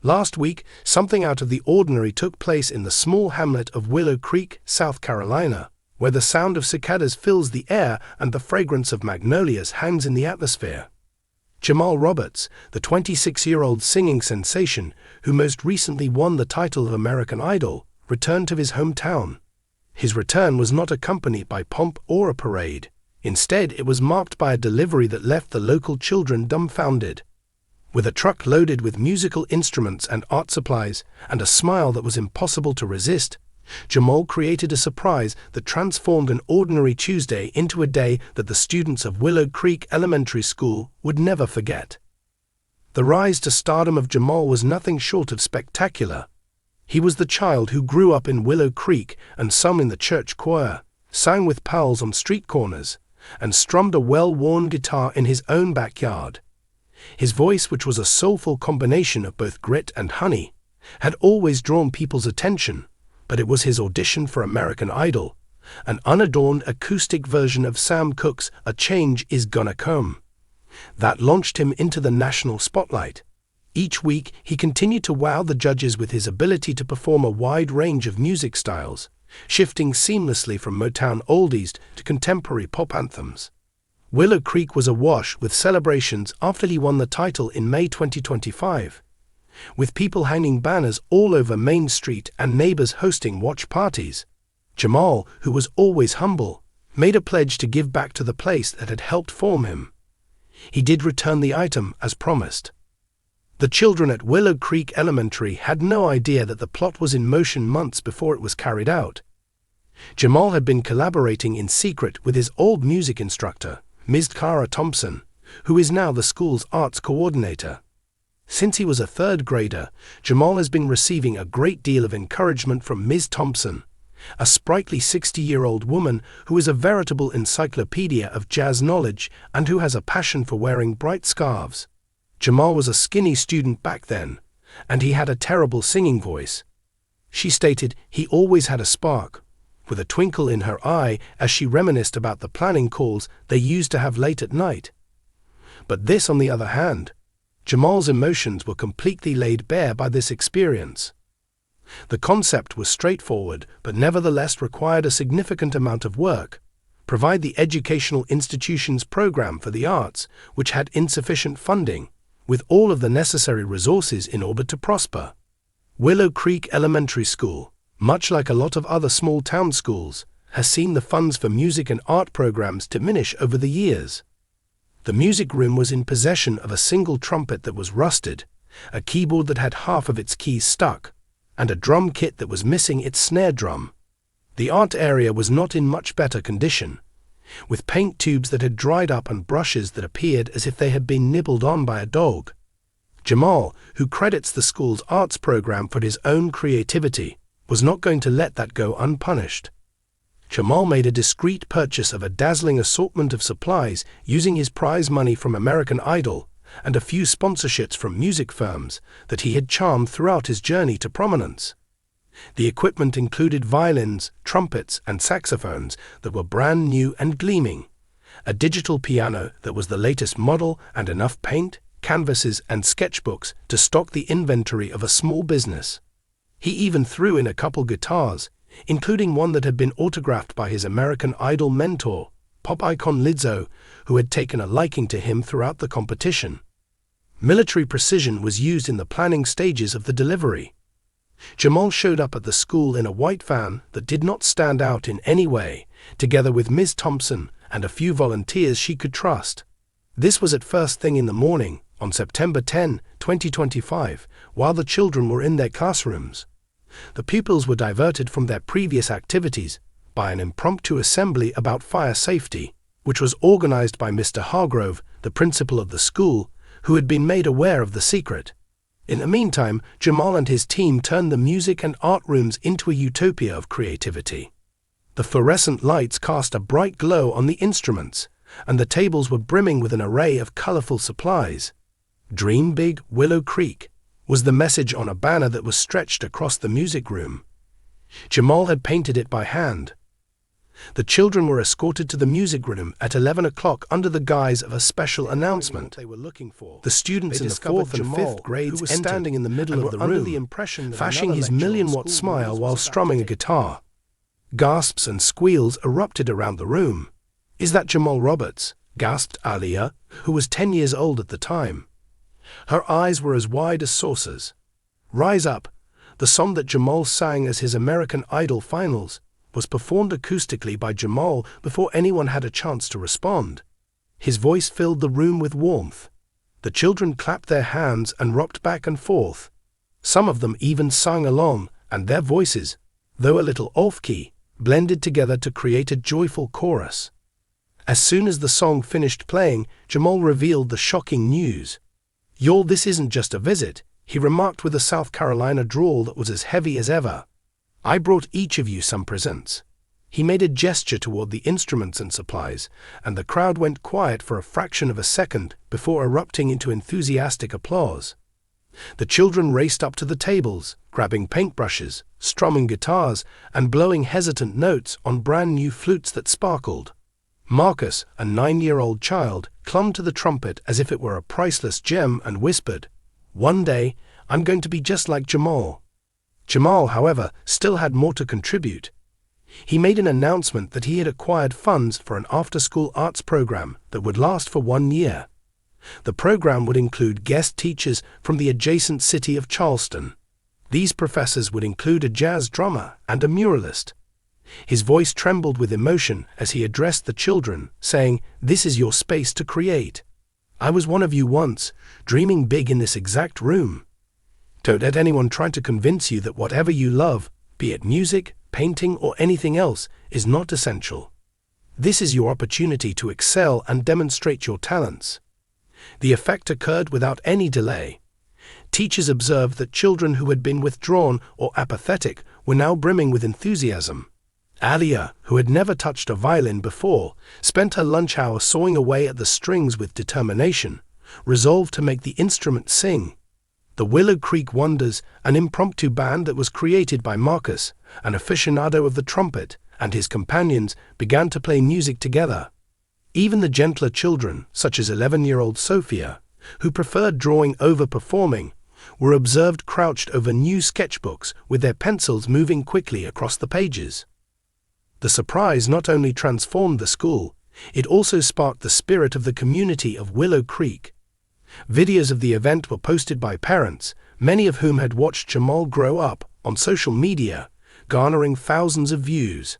Last week, something out of the ordinary took place in the small hamlet of Willow Creek, South Carolina, where the sound of cicadas fills the air and the fragrance of magnolias hangs in the atmosphere. Jamal Roberts, the 26-year-old singing sensation who most recently won the title of American Idol, returned to his hometown. His return was not accompanied by pomp or a parade. Instead, it was marked by a delivery that left the local children dumbfounded. With a truck loaded with musical instruments and art supplies, and a smile that was impossible to resist, Jamal created a surprise that transformed an ordinary Tuesday into a day that the students of Willow Creek Elementary School would never forget. The rise to stardom of Jamal was nothing short of spectacular. He was the child who grew up in Willow Creek and sung in the church choir, sang with pals on street corners, and strummed a well-worn guitar in his own backyard. His voice, which was a soulful combination of both grit and honey, had always drawn people's attention, but it was his audition for American Idol, an unadorned acoustic version of Sam Cooke's "A Change Is Gonna Come," that launched him into the national spotlight. Each week, he continued to wow the judges with his ability to perform a wide range of music styles, shifting seamlessly from Motown oldies to contemporary pop anthems. Willow Creek was awash with celebrations after he won the title in May 2025, with people hanging banners all over Main Street and neighbors hosting watch parties. Jamal, who was always humble, made a pledge to give back to the place that had helped form him. He did return the item as promised. The children at Willow Creek Elementary had no idea that the plot was in motion months before it was carried out. Jamal had been collaborating in secret with his old music instructor, Ms. Cara Thompson, who is now the school's arts coordinator. Since he was a third grader, Jamal has been receiving a great deal of encouragement from Ms. Thompson, a sprightly 60-year-old woman who is a veritable encyclopedia of jazz knowledge and who has a passion for wearing bright scarves. Jamal was a skinny student back then, and he had a terrible singing voice. She stated he always had a spark, with a twinkle in her eye as she reminisced about the planning calls they used to have late at night. But this, on the other hand, Jamal's emotions were completely laid bare by this experience. The concept was straightforward, but nevertheless required a significant amount of work. Provide the educational institution's program for the arts, which had insufficient funding, with all of the necessary resources in order to prosper. Willow Creek Elementary School, much like a lot of other small-town schools, has seen the funds for music and art programs diminish over the years. The music room was in possession of a single trumpet that was rusted, a keyboard that had half of its keys stuck, and a drum kit that was missing its snare drum. The art area was not in much better condition, with paint tubes that had dried up and brushes that appeared as if they had been nibbled on by a dog. Jamal, who credits the school's arts program for his own creativity, was not going to let that go unpunished. Jamal made a discreet purchase of a dazzling assortment of supplies using his prize money from American Idol and a few sponsorships from music firms that he had charmed throughout his journey to prominence. The equipment included violins, trumpets, and saxophones that were brand new and gleaming, a digital piano that was the latest model, and enough paint, canvases, and sketchbooks to stock the inventory of a small business. He even threw in a couple guitars, including one that had been autographed by his American Idol mentor, pop icon Lizzo, who had taken a liking to him throughout the competition. Military precision was used in the planning stages of the delivery. Jamal showed up at the school in a white van that did not stand out in any way, together with Ms. Thompson and a few volunteers she could trust. This was at first thing in the morning, on September 10, 2025, while the children were in their classrooms. The pupils were diverted from their previous activities by an impromptu assembly about fire safety, which was organized by Mr. Hargrove, the principal of the school, who had been made aware of the secret. In the meantime, Jamal and his team turned the music and art rooms into a utopia of creativity. The fluorescent lights cast a bright glow on the instruments, and the tables were brimming with an array of colorful supplies. "Dream Big, Willow Creek" was the message on a banner that was stretched across the music room. Jamal had painted it by hand. The children were escorted to the music room at 11 o'clock under the guise of a special announcement. The students in the 4th and 5th grades were standing in the middle of the room, flashing his million-watt smile while strumming a guitar. Gasps and squeals erupted around the room. "Is that Jamal Roberts?" gasped Aliyah, who was 10 years old at the time. Her eyes were as wide as saucers. "Rise Up," the song that Jamal sang as his American Idol finals, was performed acoustically by Jamal before anyone had a chance to respond. His voice filled the room with warmth. The children clapped their hands and rocked back and forth. Some of them even sang along, and their voices, though a little off-key, blended together to create a joyful chorus. As soon as the song finished playing, Jamal revealed the shocking news. "Y'all, this isn't just a visit," he remarked with a South Carolina drawl that was as heavy as ever. "I brought each of you some presents." He made a gesture toward the instruments and supplies, and the crowd went quiet for a fraction of a second before erupting into enthusiastic applause. The children raced up to the tables, grabbing paintbrushes, strumming guitars, and blowing hesitant notes on brand-new flutes that sparkled. Marcus, a 9-year-old child, clung to the trumpet as if it were a priceless gem and whispered, "One day, I'm going to be just like Jamal." Jamal, however, still had more to contribute. He made an announcement that he had acquired funds for an after-school arts program that would last for 1 year. The program would include guest teachers from the adjacent city of Charleston. These professors would include a jazz drummer and a muralist. His voice trembled with emotion as he addressed the children, saying, "This is your space to create. I was one of you once, dreaming big in this exact room. Don't let anyone try to convince you that whatever you love, be it music, painting, or anything else, is not essential. This is your opportunity to excel and demonstrate your talents." The effect occurred without any delay. Teachers observed that children who had been withdrawn or apathetic were now brimming with enthusiasm. Aliyah, who had never touched a violin before, spent her lunch hour sawing away at the strings with determination, resolved to make the instrument sing. The Willow Creek Wonders, an impromptu band that was created by Marcus, an aficionado of the trumpet, and his companions, began to play music together. Even the gentler children, such as 11-year-old Sophia, who preferred drawing over performing, were observed crouched over new sketchbooks with their pencils moving quickly across the pages. The surprise not only transformed the school, it also sparked the spirit of the community of Willow Creek. Videos of the event were posted by parents, many of whom had watched Jamal grow up, on social media, garnering thousands of views.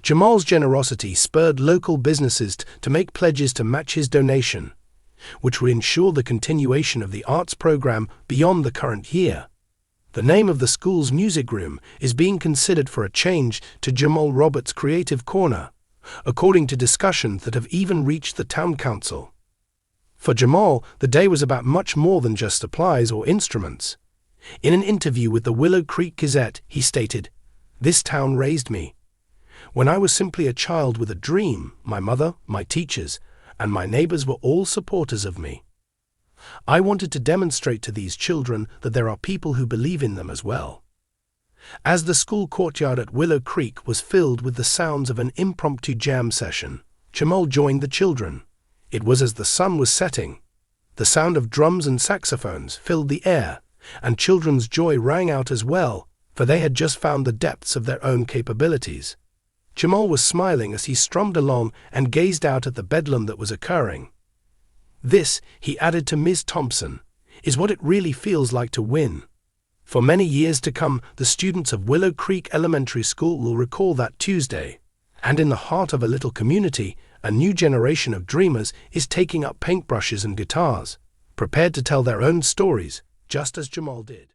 Jamal's generosity spurred local businesses to make pledges to match his donation, which would ensure the continuation of the arts program beyond the current year. The name of the school's music room is being considered for a change to Jamal Roberts' Creative Corner, according to discussions that have even reached the town council. For Jamal, the day was about much more than just supplies or instruments. In an interview with the Willow Creek Gazette, he stated, "This town raised me. When I was simply a child with a dream, my mother, my teachers, and my neighbors were all supporters of me. I wanted to demonstrate to these children that there are people who believe in them as well." As the school courtyard at Willow Creek was filled with the sounds of an impromptu jam session, Jamal joined the children. It was as the sun was setting. The sound of drums and saxophones filled the air, and children's joy rang out as well, for they had just found the depths of their own capabilities. Jamal was smiling as he strummed along and gazed out at the bedlam that was occurring. "This," he added to Ms. Thompson, "is what it really feels like to win." For many years to come, the students of Willow Creek Elementary School will recall that Tuesday. And in the heart of a little community, a new generation of dreamers is taking up paintbrushes and guitars, prepared to tell their own stories, just as Jamal did.